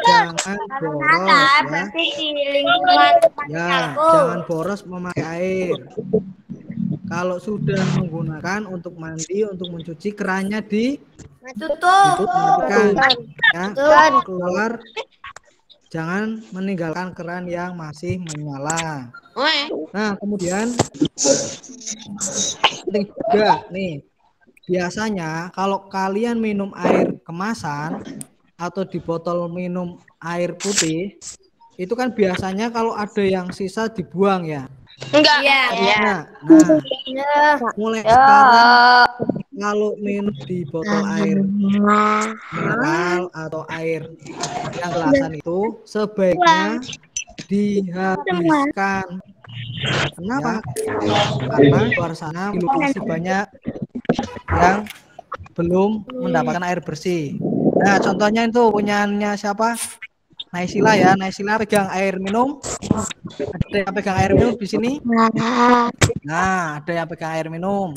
Jangan boros ya. Jangan boros memakai air. Kalau sudah menggunakan untuk mandi, untuk mencuci, kerannya ditutup, ya, keluar. Jangan meninggalkan keran yang masih menyala. Nah, kemudian penting juga nih, biasanya kalau kalian minum air kemasan atau di botol minum air putih, itu kan biasanya kalau ada yang sisa dibuang ya. Enggak. Nah, mulai sekarang kalau minum di botol air mineral atau air yang gelasan itu sebaiknya dihabiskan. Kenapa? Karena di luar sana masih banyak yang belum mendapatkan air bersih. Nah, contohnya itu punyanya siapa? Naisila ya, Naisila pegang air minum. Ada yang pegang air minum di sini? Nah, ada yang pegang air minum.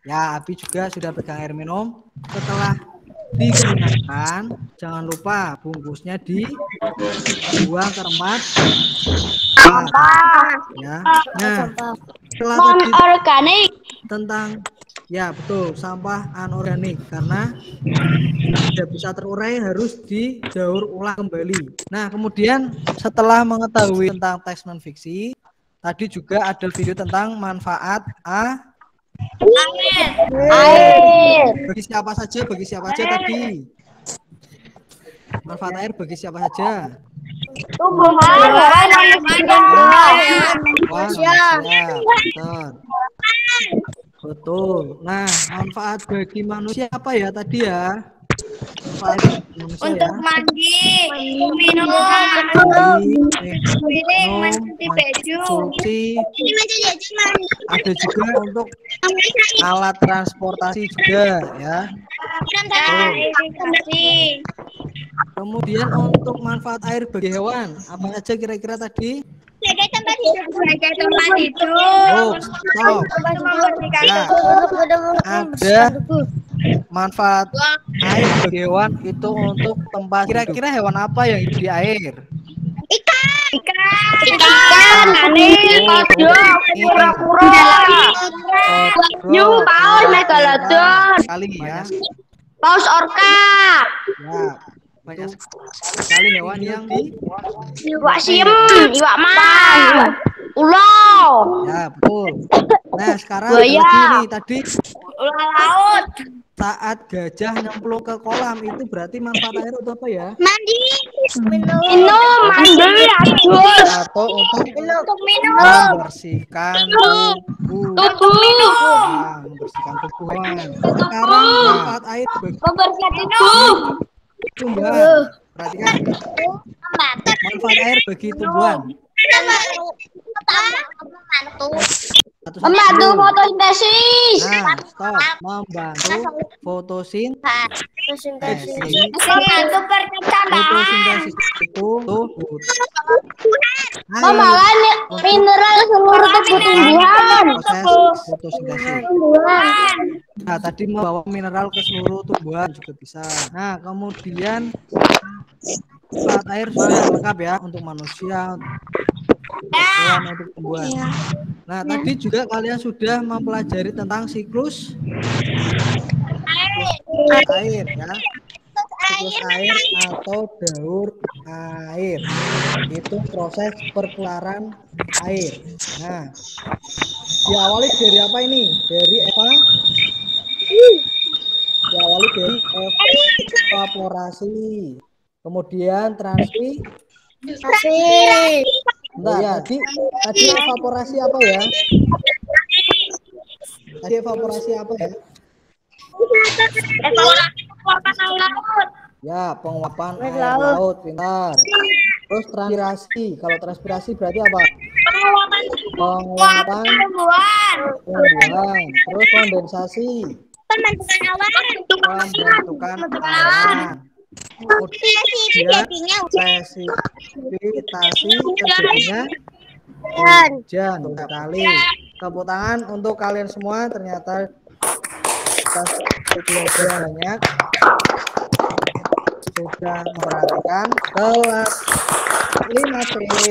Ya, Abi juga sudah pegang air minum. Setelah digunakan, jangan lupa bungkusnya dibuang ke tempat sampah. Ya. Nah, setelah tadi organik tentang ya betul sampah anorganik karena tidak bisa terurai harus didaur ulang kembali. Nah, kemudian setelah mengetahui tentang teks non fiksi, tadi juga ada video tentang manfaat air. Air. Bagi siapa saja tadi? manfaat air bagi siapa saja? Tumbuhan, Manusia. Betul. Betul. Nah, manfaat bagi manusia apa ya tadi ya? Manfaat bagi manusia Untuk ya. mandi, minum, Minum, mencuci baju. cuci. Ada juga untuk alat transportasi juga ya. Kemudian untuk manfaat air bagi hewan, apa saja kira-kira tadi? Sebagai tempat hidup. Sebagai tempat hidup. Oh, stop. Membersihkan Ya, ada manfaat air bagi hewan itu untuk tempat. Kira-kira hewan apa yang hidup di air? ikan, kodok, kura-kura, hiu, paus, megalodon, Kali ya. paus orca, Ya, banyak sekali hewan yang di iwak siem, iwak mas, ulau, ya betul. Nah sekarang Buaya. lagi nih tadi ular laut. saat gajah nyemplung ke kolam itu berarti manfaat air untuk apa ya? Mandi. minum, mandi, adus, Atau untuk Minum. membersihkan tubuh. Nah, membersihkan tubuh hewan. Sekarang manfaat air bagi tumbuhan. Perhatikan manfaat air bagi tumbuhan. membantu fotosintesis, Nah, stop. Membantu fotosintesis. Membantu perkembangan. Fotosintesis itu membawa mineral ke seluruh tubuh tumbuhan, proses fotosintesis. Nah, tadi membawa mineral ke seluruh tumbuhan juga bisa. Nah, kemudian manfaat air sudah lengkap ya untuk manusia, hewan, untuk tumbuhan. Nah, tadi juga kalian sudah mempelajari tentang siklus air ya. Siklus air atau daur air. Itu proses perputaran air. Nah, diawali dari apa ini? Dari diawali dari evaporasi. Kemudian transpi. Bentar, ya, tadi evaporasi apa ya? Tadi evaporasi apa ya? Ya, penguapan air laut, pintar. Terus transpirasi. Kalau transpirasi berarti apa? Penguapan tumbuhan. Terus kondensasi. Pembentukan awan. Kemudian presipitasi terjadinya hujan sekali. Tepuk tangan untuk kalian semua, ternyata belajar banyak, sudah memperhatikan kelas 5C.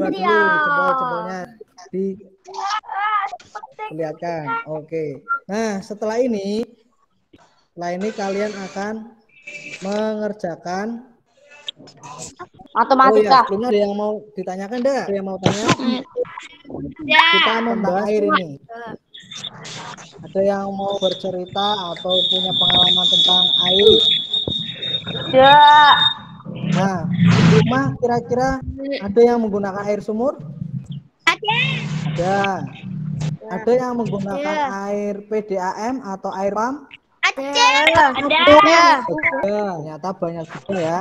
Jempol-jempolnya dilihatkan. Oke. Nah, setelah ini kalian akan mengerjakan matematika. Oh ya, sebelumnya ada yang mau ditanyakan enggak? Ada yang mau tanya? Kita membahas air ini. Ada yang mau bercerita atau punya pengalaman tentang air? Ya, Nah, di rumah kira-kira ada yang menggunakan air sumur? Ada. Ada yang menggunakan air PDAM atau air pump? Ada. Ternyata banyak juga ya.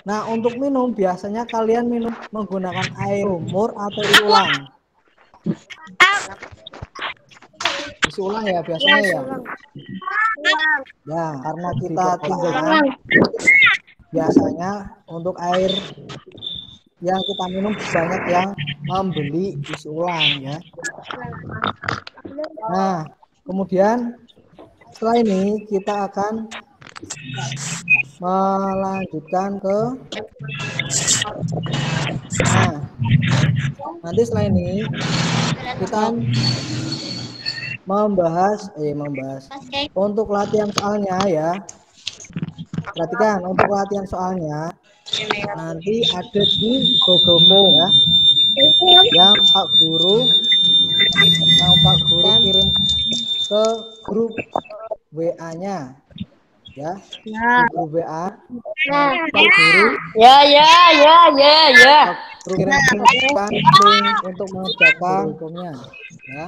Nah, untuk minum biasanya kalian minum menggunakan air sumur atau isi ulang? Isi ulang ya biasanya ya. Ya, karena kita tinggalnya biasanya untuk air yang kita minum banyak yang membeli isi ulang ya. Nah, kemudian setelah ini kita akan melanjutkan ke nanti setelah ini kita membahas untuk latihan soalnya ya. Perhatikan untuk latihan soalnya nanti ada di Gogomo ya. Yang Pak Guru kirim ke grup WA-nya ya. Di grup WA Pak Guru kirimkan link untuk mengerjakan hukumnya ya.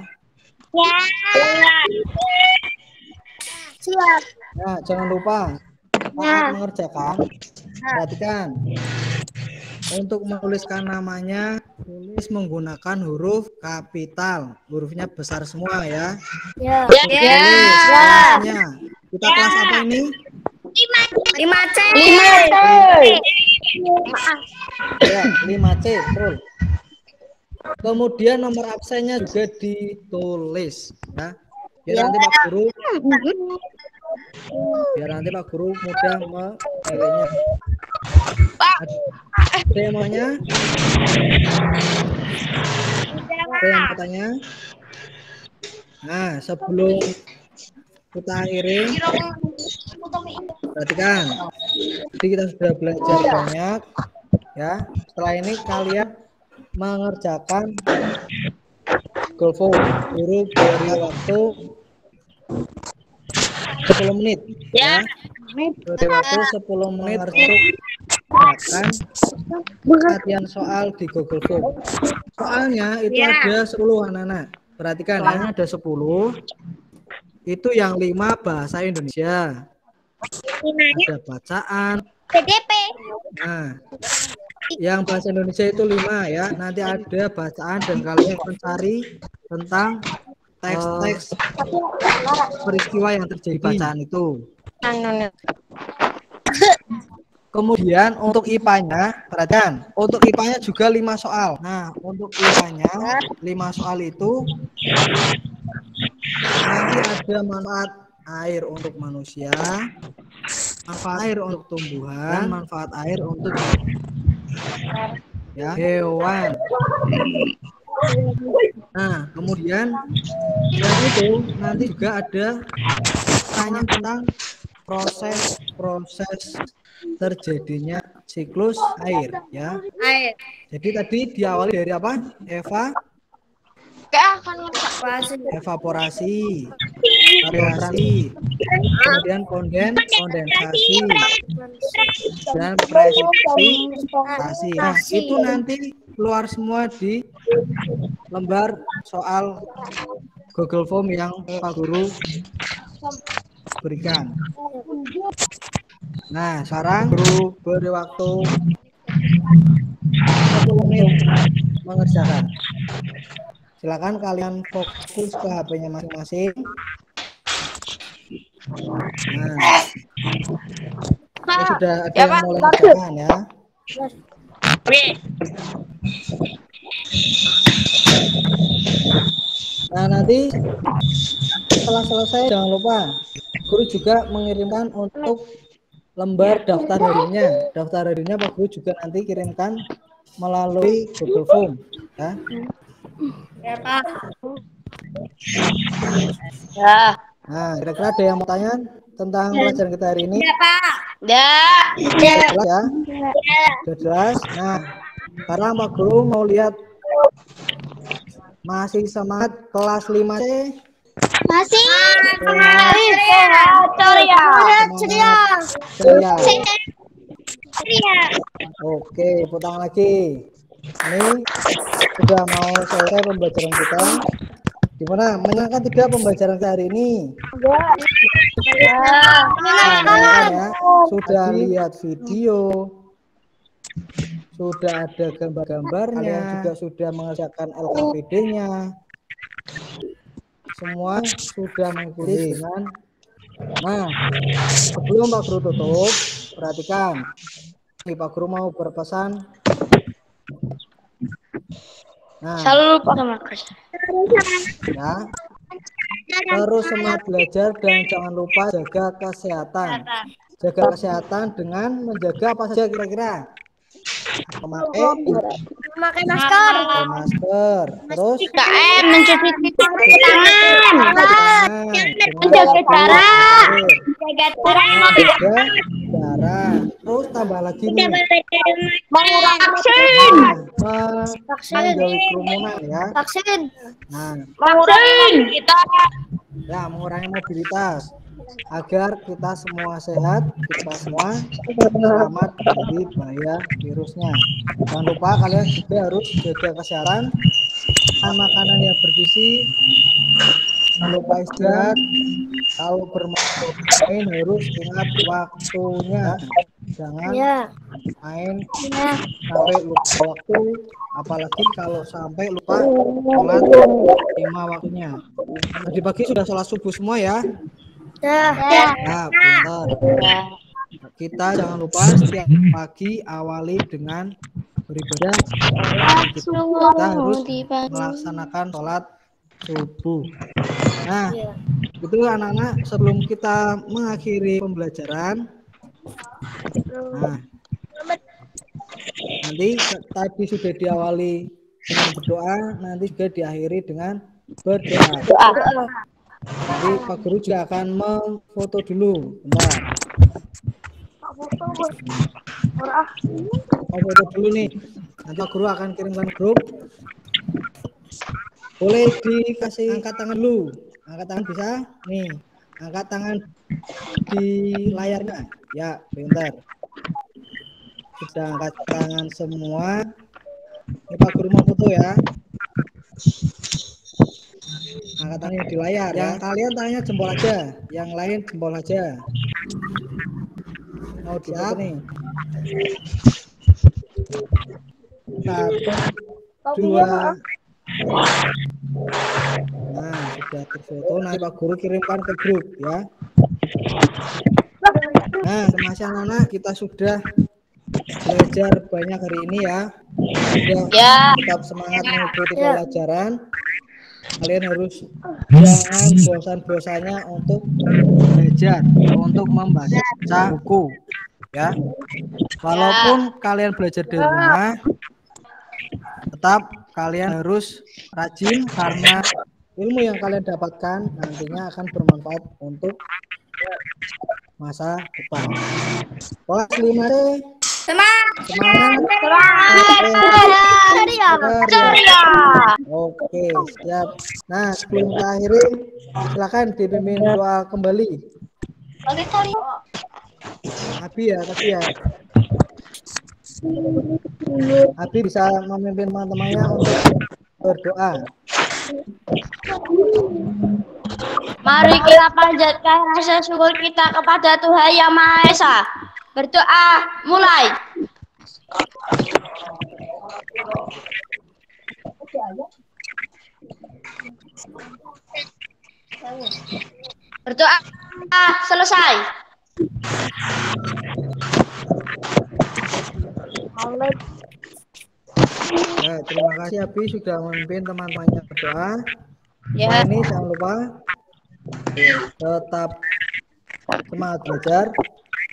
Siap. Nah, jangan lupa saat mengerjakan perhatikan untuk menuliskan namanya tulis menggunakan huruf kapital, hurufnya besar semua ya. Ya. Tulis kelasnya. Kita kelas apa ini? 5C. Ya, 5C, betul. Kemudian nomor absennya juga ditulis ya. Biar nanti Pak Guru mudah memilihnya. Ada yang maunya? Ada yang bertanya? Nah, sebelum kita akhiri, perhatikan. Jadi kita sudah belajar banyak ya. Setelah ini kalian mengerjakan Google Form. Guru beri waktu 10 menit ya. Beri waktu 10 menit untuk akan latihan soal di Google Form. Soalnya itu ada 10 anak-anak. Perhatikan ya, ada 10. Itu yang 5 bahasa Indonesia. Ada bacaan. PDP. Nah, yang bahasa Indonesia itu 5 ya. Nanti ada bacaan dan kalian mencari tentang teks-teks peristiwa yang terjadi di bacaan itu. Kemudian untuk IPA-nya, perhatikan, untuk IPA-nya juga 5 soal. Nah, untuk IPA-nya 5 soal itu nanti ada manfaat air untuk manusia, manfaat air untuk tumbuhan, manfaat air untuk ya hewan. Nah, kemudian selain itu nanti juga ada tanya tentang proses terjadinya siklus air ya. Jadi tadi diawali dari apa? Evaporasi, aerasi, kemudian kondensasi, dan presipitasi. Nah, itu nanti keluar semua di lembar soal Google Form yang Pak Guru berikan. Nah, sekarang Guru beri waktu 10 menit mengerjakan. Silakan kalian fokus ke HP-nya masing-masing. Nah, sudah ada yang mulai mengerjakan ya. Nah, nanti setelah selesai jangan lupa Guru juga mengirimkan untuk lembar daftar harinya. Daftar harinya Pak Guru juga nanti kirimkan melalui Google Form ya. Ya, Pak. Ya. Nah, kira-kira ada yang mau tanya tentang pelajaran kita hari ini? Ya, Pak. Jelas ya? Sudah jelas? Nah, sekarang Pak Guru mau lihat masih semangat kelas 5C? Masih. Ceria. Oke, putang lagi. Ini sudah mau selesai pembelajaran kita. Gimana? Menyenangkan tidak pembelajaran kita hari ini? Menyenangkan ya. Sudah lihat video, sudah ada gambar-gambarnya, juga sudah mengerjakan LKPD-nya. Semua sudah mengikuti dengan. Nah, sebelum Pak Guru tutup, perhatikan. Pak Guru mau berpesan. Nah, Selalu lupa sama Chris. ya. Terus semangat belajar dan jangan lupa jaga kesehatan. Jaga kesehatan dengan menjaga apa saja kira-kira? Memakai masker. Masker. Terus 3M, mencuci tangan. menjaga jarak. Jaga jarak. Jaga jarak. Terus tambah lagi nih. Vaksin. Menjauhi kerumunan ya. Vaksin. Nah, Vaksin. Kita Ya, mengurangi mobilitas agar kita semua sehat, kita semua selamat dari bahaya virusnya. Jangan lupa kalian juga harus jaga kesehatan, makan makanan yang bergizi, jangan lupa istirahat. Kalau bermain harus ingat waktunya, jangan main sampai lupa waktu, apalagi kalau sampai lupa sholat 5 waktunya. Tadi pagi sudah sholat subuh semua ya? Nah, pintar. Kita jangan lupa setiap pagi awali dengan beribadah. Kita harus melaksanakan sholat subuh. Nah, itu anak-anak, sebelum kita mengakhiri pembelajaran, nah, nanti tadi sudah diawali dengan berdoa, nanti juga diakhiri dengan berdoa. Nanti Pak Guru juga akan memfoto dulu. Bentar. Mau foto dulu nih. Nanti Pak Guru akan kirimkan grup. Boleh dikasih angkat tangan dulu. Angkat tangan bisa? Nih. Angkat tangan di layarnya. Ya, bentar. Sudah angkat tangan semua. Ini Pak Guru mau foto ya. Angkat tangan di layar. Yang kalian tangannya jempol aja. Yang lain jempol aja. Mau siap nih. 1, 2. Nah, sudah terfoto. Nanti Pak Guru kirimkan ke grup ya. Nah, masih anak-anak, kita sudah belajar banyak hari ini ya. Sudah tetap semangat mengikuti pelajaran. Kalian harus jangan bosan-bosannya untuk belajar, untuk membaca buku ya. Walaupun kalian belajar di rumah, tetap kalian harus rajin karena ilmu yang kalian dapatkan nantinya akan bermanfaat untuk masa depan. Kelas 5C, semangat. Oke, siap. Nah, sebelum kita akhiri, silakan dipimpin doa kembali. Abi ya. Abi bisa memimpin teman-temannya untuk berdoa. Mari kita panjatkan rasa syukur kita kepada Tuhan Yang Maha Esa. Berdoa, mulai. Berdoa, selesai. Ya, terima kasih Abi sudah memimpin teman-temannya berdoa. Ya. Ini jangan lupa tetap semangat belajar.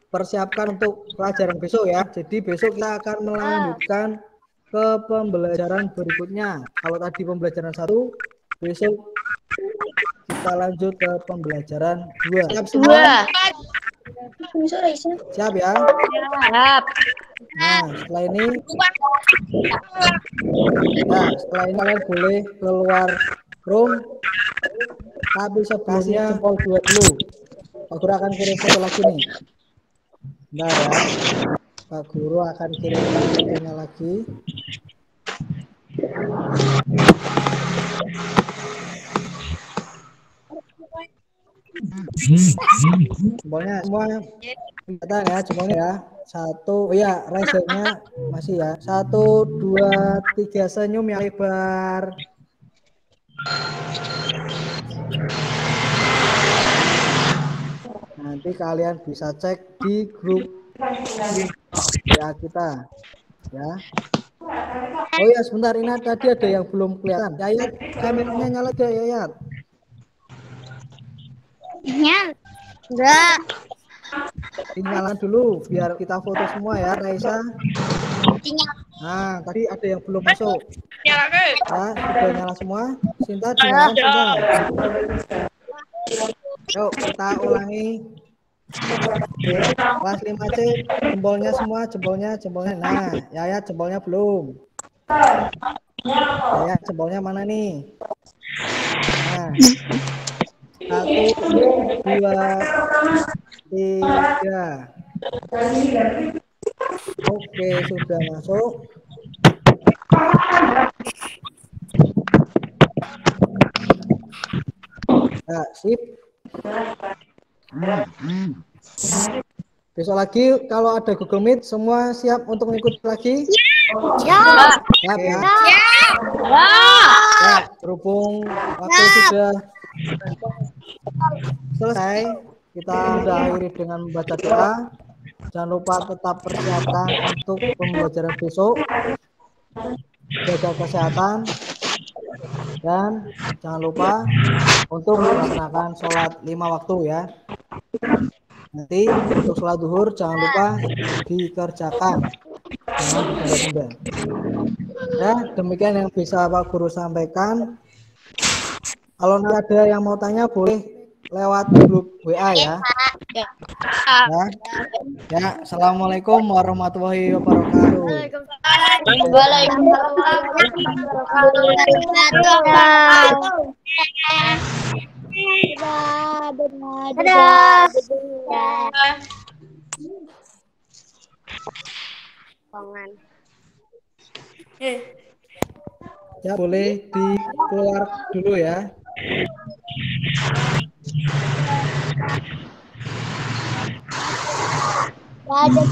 Persiapkan untuk pelajaran besok ya. Jadi besok kita akan melanjutkan ke pembelajaran berikutnya. Kalau tadi pembelajaran 1, besok kita lanjut ke pembelajaran 2. Siap semua? Siap ya? Siap. Nah, setelah ini kalian boleh keluar room. Tapi sebelumnya jempol 2 dulu. Pak Guru akan kirim foto lagi nih. Bentar ya. Pak Guru akan kirim fotonya lagi. Jempolnya semua kelihatan ya, jempolnya ya. 1, ya, raise-nya masih ya. 1, 2, 3, senyum yang lebar. Nanti kalian bisa cek di grup ya kita ya. Oh ya, sebentar, ini tadi ada yang belum kelihatan. Yayat, kameranya nyala aja Yayat. Enggak. Nyalakan dulu biar kita foto semua ya, Raisa. Nah, tadi ada yang belum masuk. Ya, sudah nyala semua. Sinta, nyalakan Sinta. Yuk, kita ulangi. Kelas 5C, jempolnya semua, jempolnya. Nah, Yayat jempolnya belum. Yayat jempolnya mana nih? Nah, dua, tiga. Oke, sudah masuk. Ya, sip. Besok lagi kalau ada Google Meet semua siap untuk mengikuti lagi? Siap. Siap ya. Siap. Ya, berhubung waktu sudah selesai, kita sudah akhiri dengan membaca doa. Jangan lupa tetap persiapkan untuk pembelajaran besok. Jaga kesehatan dan jangan lupa untuk melaksanakan sholat 5 waktu ya. Nanti untuk sholat duhur jangan lupa dikerjakan, jangan ditunda-tunda. Ya, demikian yang bisa Pak Guru sampaikan. Kalau nanti ada yang mau tanya boleh lewat grup WA ya. Ya, assalamualaikum warahmatullahi wabarakatuh. Dadah. Ya, boleh dikeluar dulu ya. Dadah.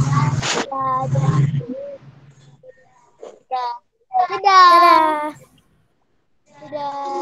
Dadah.